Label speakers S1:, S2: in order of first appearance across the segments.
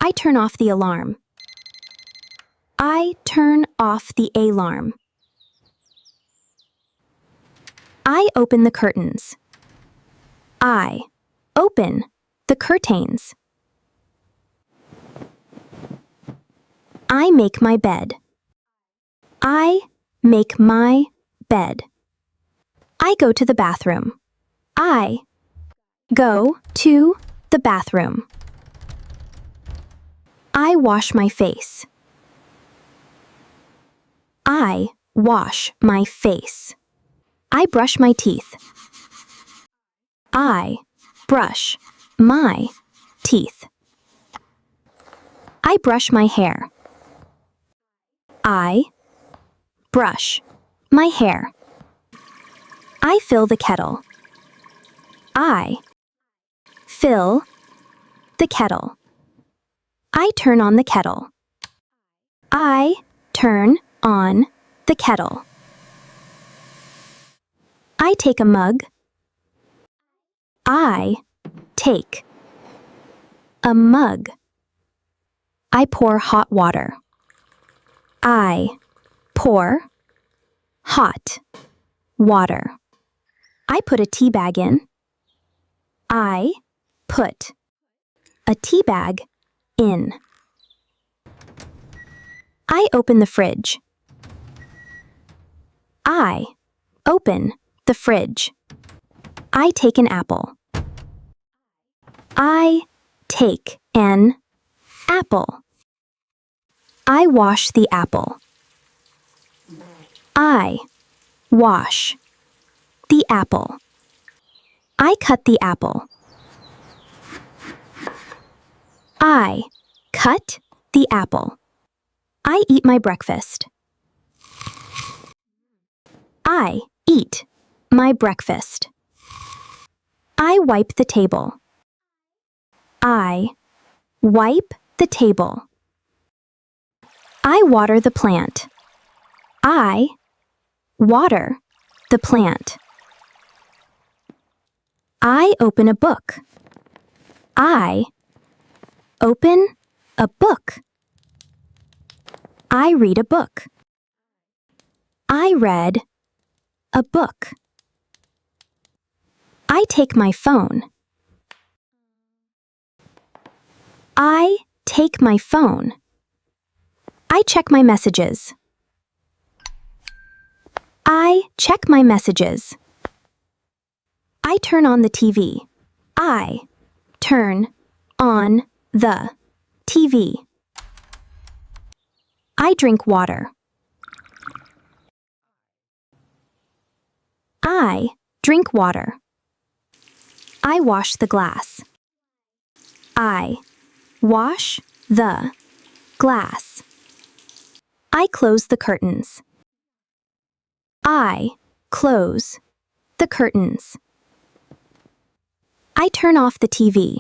S1: I turn off the alarm. I turn off the alarm. I open the curtains. I open the curtains. I make my bed. I make my bed. I go to the bathroom. I go to the bathroom. I wash my face. I wash my face. I brush my teeth. I brush my teeth. I brush my hair. I brush my hair. I fill the kettle. I fill the kettle. I turn on the kettle. I turn on the kettle. I take a mug. I take a mug. I pour hot water. I pour hot water. I put a tea bag in. I put a tea bag in. I open the fridge. I open the fridge. I take an apple. I take an apple. I wash the apple. I wash the apple. I cut the apple. I cut the apple. I eat my breakfast. I eat my breakfast. I wipe the table. I wipe the table. I water the plant. I water the plant. I open a book. I open a book. I read a book. I read a book. I take my phone. I take my phone. I check my messages. I check my messages. I turn on the TV. I turn on the TV. I drink water. I drink water. I wash the glass. I wash the glass. I close the curtains. I close the curtains. I turn off the TV.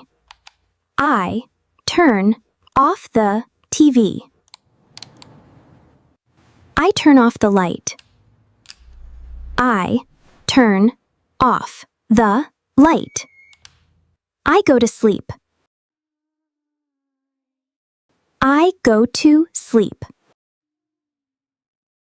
S1: I turn off the TV. I turn off the light. I turn off the light. I go to sleep. I go to sleep.